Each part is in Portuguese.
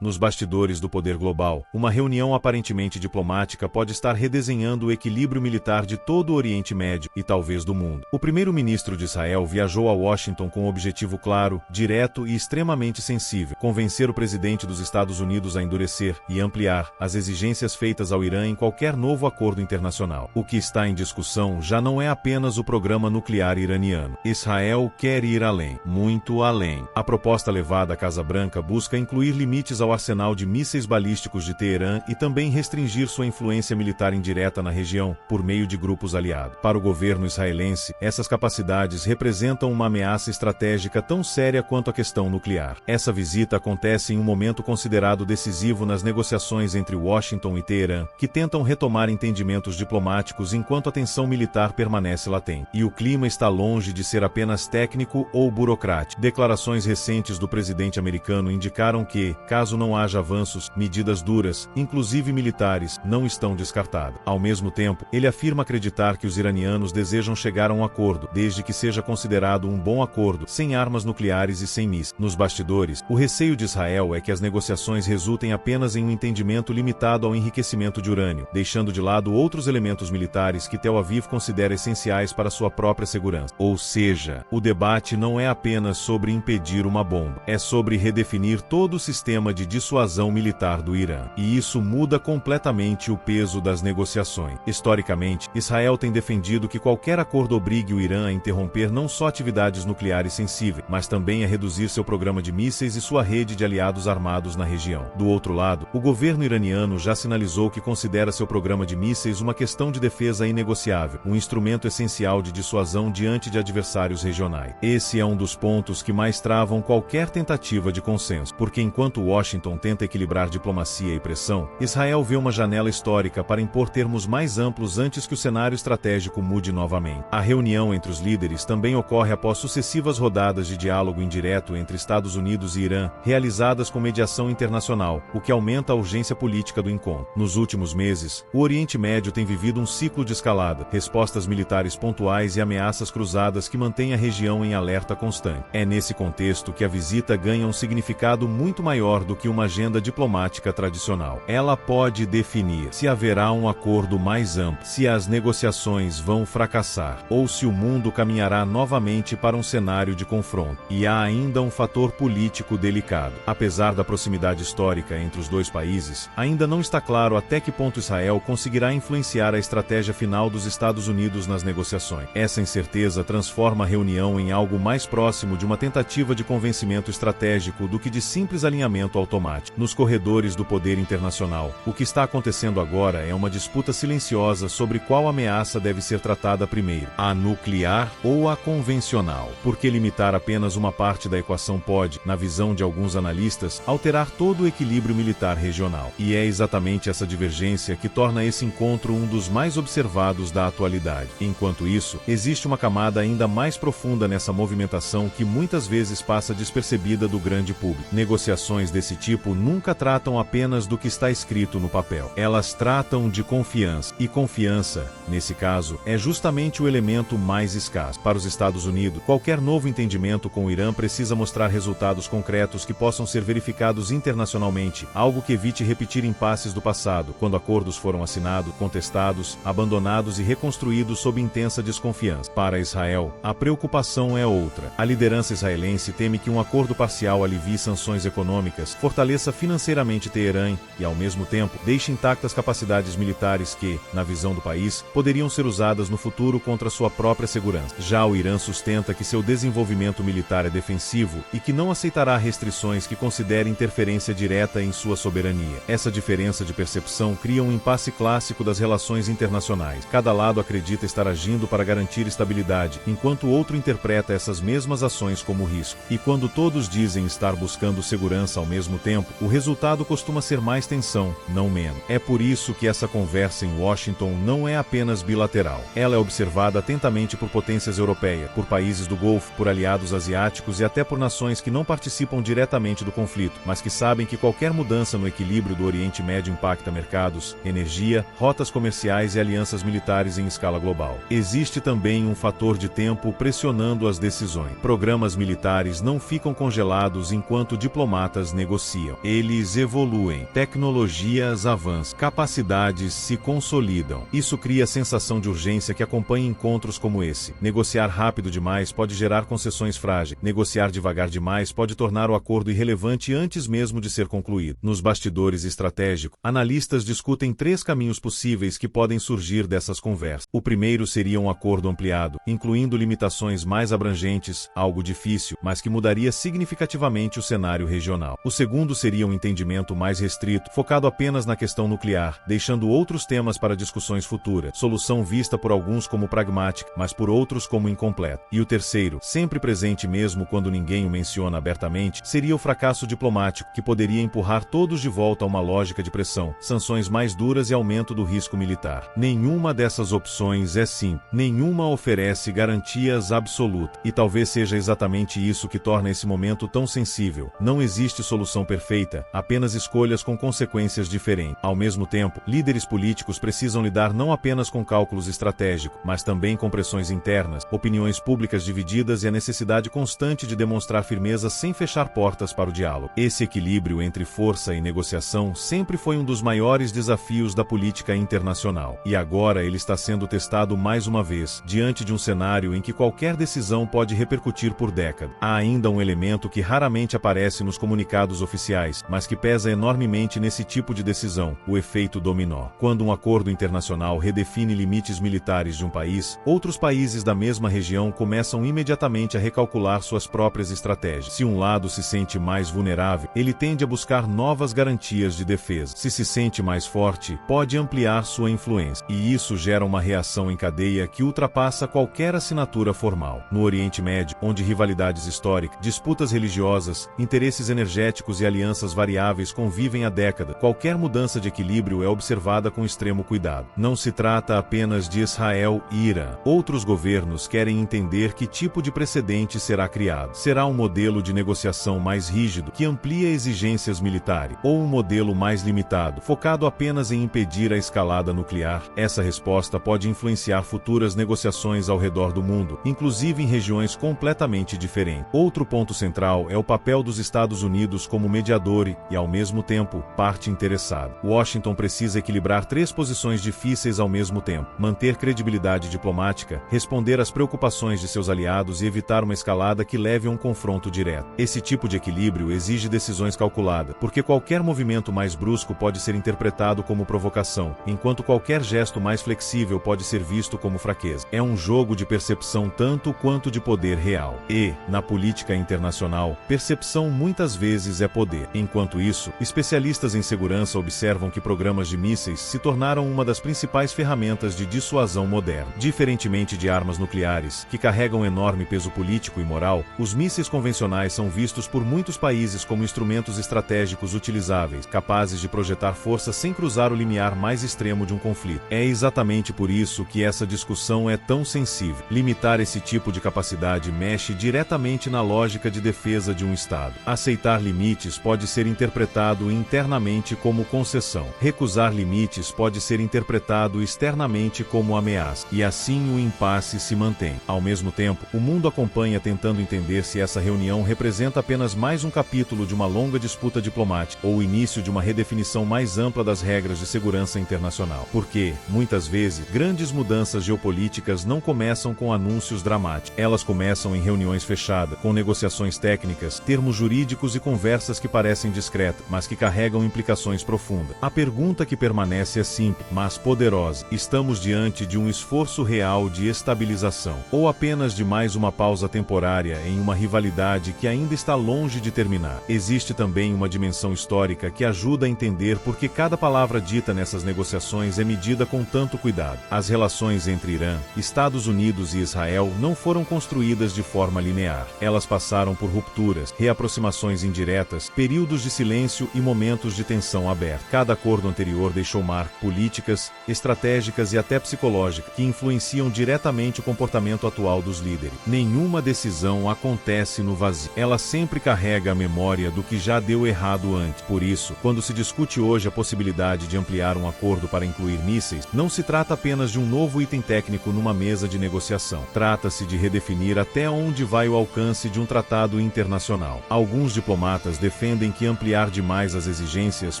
Nos bastidores do poder global, uma reunião aparentemente diplomática pode estar redesenhando o equilíbrio militar de todo o Oriente Médio e talvez do mundo. O primeiro-ministro de Israel viajou a Washington com um objetivo claro, direto e extremamente sensível: convencer o presidente dos Estados Unidos a endurecer e ampliar as exigências feitas ao Irã em qualquer novo acordo internacional. O que está em discussão já não é apenas o programa nuclear iraniano. Israel quer ir além, muito além. A proposta levada à Casa Branca busca incluir limites ao arsenal de mísseis balísticos de Teherã e também restringir sua influência militar indireta na região por meio de grupos aliados. Para o governo israelense, essas capacidades representam uma ameaça estratégica tão séria quanto a questão nuclear. Essa visita acontece em um momento considerado decisivo nas negociações entre Washington e Teherã, que tentam retomar entendimentos diplomáticos enquanto a tensão militar permanece latente. E o clima está longe de ser apenas técnico ou burocrático. Declarações recentes do presidente americano indicaram que, caso não haja avanços, medidas duras, inclusive militares, não estão descartadas. Ao mesmo tempo, ele afirma acreditar que os iranianos desejam chegar a um acordo, desde que seja considerado um bom acordo, sem armas nucleares e sem mísseis. Nos bastidores, o receio de Israel é que as negociações resultem apenas em um entendimento limitado ao enriquecimento de urânio, deixando de lado outros elementos militares que Tel Aviv considera essenciais para sua própria segurança. Ou seja, o debate não é apenas sobre impedir uma bomba, é sobre redefinir todo o sistema de dissuasão militar do Irã. E isso muda completamente o peso das negociações. Historicamente, Israel tem defendido que qualquer acordo obrigue o Irã a interromper não só atividades nucleares sensíveis, mas também a reduzir seu programa de mísseis e sua rede de aliados armados na região. Do outro lado, o governo iraniano já sinalizou que considera seu programa de mísseis uma questão de defesa inegociável, um instrumento essencial de dissuasão diante de adversários regionais. Esse é um dos pontos que mais travam qualquer tentativa de consenso, porque enquanto Washington tenta equilibrar diplomacia e pressão, Israel vê uma janela histórica para impor termos mais amplos antes que o cenário estratégico mude novamente. A reunião entre os líderes também ocorre após sucessivas rodadas de diálogo indireto entre Estados Unidos e Irã, realizadas com mediação internacional, o que aumenta a urgência política do encontro. Nos últimos meses, o Oriente Médio tem vivido um ciclo de escalada, respostas militares pontuais e ameaças cruzadas que mantêm a região em alerta constante. É nesse contexto que a visita ganha um significado muito maior do que uma agenda diplomática tradicional. Ela pode definir se haverá um acordo mais amplo, se as negociações vão fracassar, ou se o mundo caminhará novamente para um cenário de confronto. E há ainda um fator político delicado. Apesar da proximidade histórica entre os dois países, ainda não está claro até que ponto Israel conseguirá influenciar a estratégia final dos Estados Unidos nas negociações. Essa incerteza transforma a reunião em algo mais próximo de uma tentativa de convencimento estratégico do que de simples alinhamento automático. Nos corredores do poder internacional, o que está acontecendo agora é uma disputa silenciosa sobre qual ameaça deve ser tratada primeiro, a nuclear ou a convencional, porque limitar apenas uma parte da equação pode, na visão de alguns analistas, alterar todo o equilíbrio militar regional. E é exatamente essa divergência que torna esse encontro um dos mais observados da atualidade. Enquanto isso, existe uma camada ainda mais profunda nessa movimentação que muitas vezes passa despercebida do grande público. Negociações desse tipo nunca tratam apenas do que está escrito no papel. Elas tratam de confiança. E confiança, nesse caso, é justamente o elemento mais escasso. Para os Estados Unidos, qualquer novo entendimento com o Irã precisa mostrar resultados concretos que possam ser verificados internacionalmente, algo que evite repetir impasses do passado, quando acordos foram assinados, contestados, abandonados e reconstruídos sob intensa desconfiança. Para Israel, a preocupação é outra. A liderança israelense teme que um acordo parcial alivie sanções econômicas, fortaleça financeiramente Teherã e, ao mesmo tempo, deixe intactas capacidades militares que, na visão do país, poderiam ser usadas no futuro contra sua própria segurança. Já o Irã sustenta que seu desenvolvimento militar é defensivo e que não aceitará restrições que considere interferência direta em sua soberania. Essa diferença de percepção cria um impasse clássico das relações internacionais. Cada lado acredita estar agindo para garantir estabilidade, enquanto o outro interpreta essas mesmas ações como risco. E quando todos dizem estar buscando segurança ao mesmo tempo, o resultado costuma ser mais tensão, não menos. É por isso que essa conversa em Washington não é apenas bilateral. Ela é observada atentamente por potências europeias, por países do Golfo, por aliados asiáticos e até por nações que não participam diretamente do conflito, mas que sabem que qualquer mudança no equilíbrio do Oriente Médio impacta mercados, energia, rotas comerciais e alianças militares em escala global. Existe também um fator de tempo pressionando as decisões. Programas militares não ficam congelados enquanto diplomatas negociam. negociam. Eles evoluem, tecnologias avançam, capacidades se consolidam. Isso cria a sensação de urgência que acompanha encontros como esse. Negociar rápido demais pode gerar concessões frágeis. Negociar devagar demais pode tornar o acordo irrelevante antes mesmo de ser concluído. Nos bastidores estratégicos, analistas discutem 3 caminhos possíveis que podem surgir dessas conversas. O primeiro seria um acordo ampliado, incluindo limitações mais abrangentes, algo difícil, mas que mudaria significativamente o cenário regional. O segundo seria um entendimento mais restrito, focado apenas na questão nuclear, deixando outros temas para discussões futuras, solução vista por alguns como pragmática, mas por outros como incompleta. E o terceiro, sempre presente mesmo quando ninguém o menciona abertamente, seria o fracasso diplomático, que poderia empurrar todos de volta a uma lógica de pressão, sanções mais duras e aumento do risco militar. Nenhuma dessas opções é simples, nenhuma oferece garantias absolutas, e talvez seja exatamente isso que torna esse momento tão sensível. Não existe solução perfeita, apenas escolhas com consequências diferentes. Ao mesmo tempo, líderes políticos precisam lidar não apenas com cálculos estratégicos, mas também com pressões internas, opiniões públicas divididas e a necessidade constante de demonstrar firmeza sem fechar portas para o diálogo. Esse equilíbrio entre força e negociação sempre foi um dos maiores desafios da política internacional. E agora ele está sendo testado mais uma vez, diante de um cenário em que qualquer decisão pode repercutir por décadas. Há ainda um elemento que raramente aparece nos comunicados oficiais, mas que pesa enormemente nesse tipo de decisão: o efeito dominó. Quando um acordo internacional redefine limites militares de um país, outros países da mesma região começam imediatamente a recalcular suas próprias estratégias. Se um lado se sente mais vulnerável, ele tende a buscar novas garantias de defesa. Se se sente mais forte, pode ampliar sua influência. E isso gera uma reação em cadeia que ultrapassa qualquer assinatura formal. No Oriente Médio, onde rivalidades históricas, disputas religiosas, interesses energéticos e alianças variáveis convivem há décadas, qualquer mudança de equilíbrio é observada com extremo cuidado. Não se trata apenas de Israel e Irã. Outros governos querem entender que tipo de precedente será criado. Será um modelo de negociação mais rígido, que amplia exigências militares, ou um modelo mais limitado, focado apenas em impedir a escalada nuclear? Essa resposta pode influenciar futuras negociações ao redor do mundo, inclusive em regiões completamente diferentes. Outro ponto central é o papel dos Estados Unidos como mediador e, ao mesmo tempo, parte interessada. Washington precisa equilibrar 3 posições difíceis ao mesmo tempo: manter credibilidade diplomática, responder às preocupações de seus aliados e evitar uma escalada que leve a um confronto direto. Esse tipo de equilíbrio exige decisões calculadas, porque qualquer movimento mais brusco pode ser interpretado como provocação, enquanto qualquer gesto mais flexível pode ser visto como fraqueza. É um jogo de percepção tanto quanto de poder real. E, na política internacional, percepção muitas vezes é poder. Enquanto isso, especialistas em segurança observam que programas de mísseis se tornaram uma das principais ferramentas de dissuasão moderna. Diferentemente de armas nucleares, que carregam enorme peso político e moral, os mísseis convencionais são vistos por muitos países como instrumentos estratégicos utilizáveis, capazes de projetar força sem cruzar o limiar mais extremo de um conflito. É exatamente por isso que essa discussão é tão sensível. Limitar esse tipo de capacidade mexe diretamente na lógica de defesa de um Estado. Aceitar limites pode ser interpretado internamente como concessão. Recusar limites pode ser interpretado externamente como ameaça. E assim o impasse se mantém. Ao mesmo tempo, o mundo acompanha tentando entender se essa reunião representa apenas mais um capítulo de uma longa disputa diplomática ou o início de uma redefinição mais ampla das regras de segurança internacional. Porque, muitas vezes, grandes mudanças geopolíticas não começam com anúncios dramáticos. Elas começam em reuniões fechadas, com negociações técnicas, termos jurídicos e conversas que parecem discretas, mas que carregam implicações profundas. A pergunta que permanece é simples, mas poderosa: estamos diante de um esforço real de estabilização, ou apenas de mais uma pausa temporária em uma rivalidade que ainda está longe de terminar? Existe também uma dimensão histórica que ajuda a entender por que cada palavra dita nessas negociações é medida com tanto cuidado. As relações entre Irã, Estados Unidos e Israel não foram construídas de forma linear. Elas passaram por rupturas, reaproximações indiretas, períodos de silêncio e momentos de tensão aberta. Cada acordo anterior deixou marcas políticas, estratégicas e até psicológicas que influenciam diretamente o comportamento atual dos líderes. Nenhuma decisão acontece no vazio. Ela sempre carrega a memória do que já deu errado antes. Por isso, quando se discute hoje a possibilidade de ampliar um acordo para incluir mísseis, não se trata apenas de um novo item técnico numa mesa de negociação. Trata-se de redefinir até onde vai o alcance de um tratado internacional. Alguns diplomatas defendem defendem que ampliar demais as exigências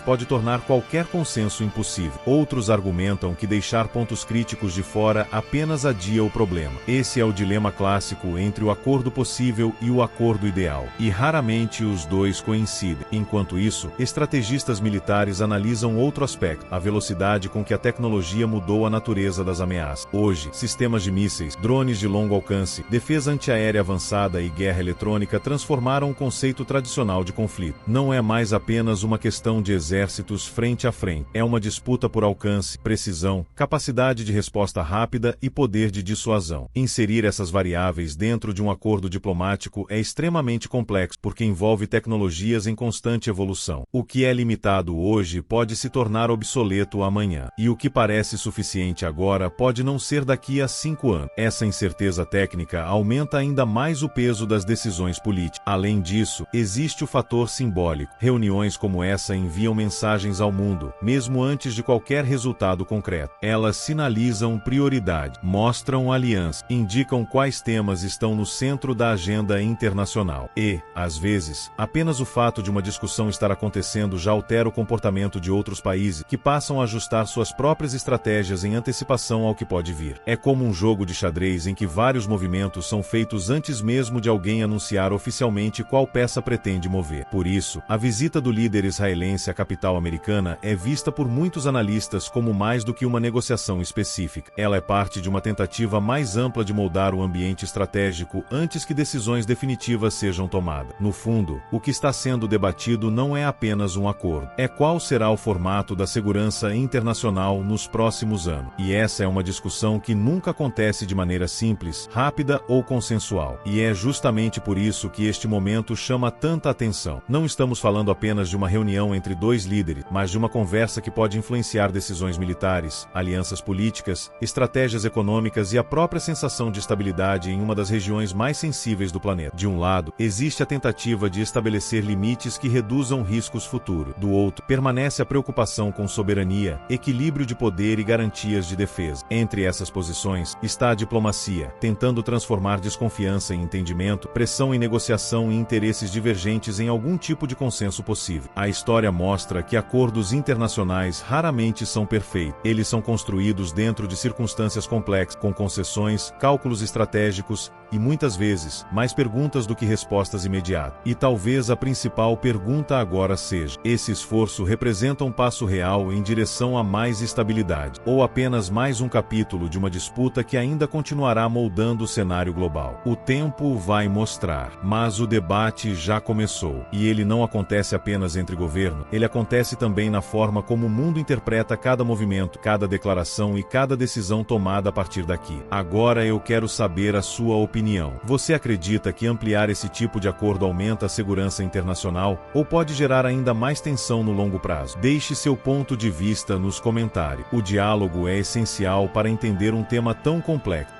pode tornar qualquer consenso impossível. Outros argumentam que deixar pontos críticos de fora apenas adia o problema. Esse é o dilema clássico entre o acordo possível e o acordo ideal, e raramente os dois coincidem. Enquanto isso, estrategistas militares analisam outro aspecto: a velocidade com que a tecnologia mudou a natureza das ameaças. Hoje, sistemas de mísseis, drones de longo alcance, defesa antiaérea avançada e guerra eletrônica transformaram o conceito tradicional de conflito. Não é mais apenas uma questão de exércitos frente a frente. É uma disputa por alcance, precisão, capacidade de resposta rápida e poder de dissuasão. Inserir essas variáveis dentro de um acordo diplomático é extremamente complexo, porque envolve tecnologias em constante evolução. O que é limitado hoje pode se tornar obsoleto amanhã, e o que parece suficiente agora pode não ser daqui a 5 anos. Essa incerteza técnica aumenta ainda mais o peso das decisões políticas. Além disso, existe o fator simbólico. Reuniões como essa enviam mensagens ao mundo, mesmo antes de qualquer resultado concreto. Elas sinalizam prioridade, mostram aliança, indicam quais temas estão no centro da agenda internacional. E, às vezes, apenas o fato de uma discussão estar acontecendo já altera o comportamento de outros países, que passam a ajustar suas próprias estratégias em antecipação ao que pode vir. É como um jogo de xadrez em que vários movimentos são feitos antes mesmo de alguém anunciar oficialmente qual peça pretende mover. Por isso, a visita do líder israelense à capital americana é vista por muitos analistas como mais do que uma negociação específica. Ela é parte de uma tentativa mais ampla de moldar o ambiente estratégico antes que decisões definitivas sejam tomadas. No fundo, o que está sendo debatido não é apenas um acordo. É qual será o formato da segurança internacional nos próximos anos. E essa é uma discussão que nunca acontece de maneira simples, rápida ou consensual. E é justamente por isso que este momento chama tanta atenção. Não estamos falando apenas de uma reunião entre dois líderes, mas de uma conversa que pode influenciar decisões militares, alianças políticas, estratégias econômicas e a própria sensação de estabilidade em uma das regiões mais sensíveis do planeta. De um lado, existe a tentativa de estabelecer limites que reduzam riscos futuros. Do outro, permanece a preocupação com soberania, equilíbrio de poder e garantias de defesa. Entre essas posições está a diplomacia, tentando transformar desconfiança em entendimento, pressão em negociação e interesses divergentes em algum tipo de consenso possível. A história mostra que acordos internacionais raramente são perfeitos. Eles são construídos dentro de circunstâncias complexas, com concessões, cálculos estratégicos e, muitas vezes, mais perguntas do que respostas imediatas. E talvez a principal pergunta agora seja: esse esforço representa um passo real em direção a mais estabilidade, ou apenas mais um capítulo de uma disputa que ainda continuará moldando o cenário global? O tempo vai mostrar, mas o debate já começou, e ele não acontece apenas entre governos, ele acontece também na forma como o mundo interpreta cada movimento, cada declaração e cada decisão tomada a partir daqui. Agora eu quero saber a sua opinião. Você acredita que ampliar esse tipo de acordo aumenta a segurança internacional, ou pode gerar ainda mais tensão no longo prazo? Deixe seu ponto de vista nos comentários. O diálogo é essencial para entender um tema tão complexo.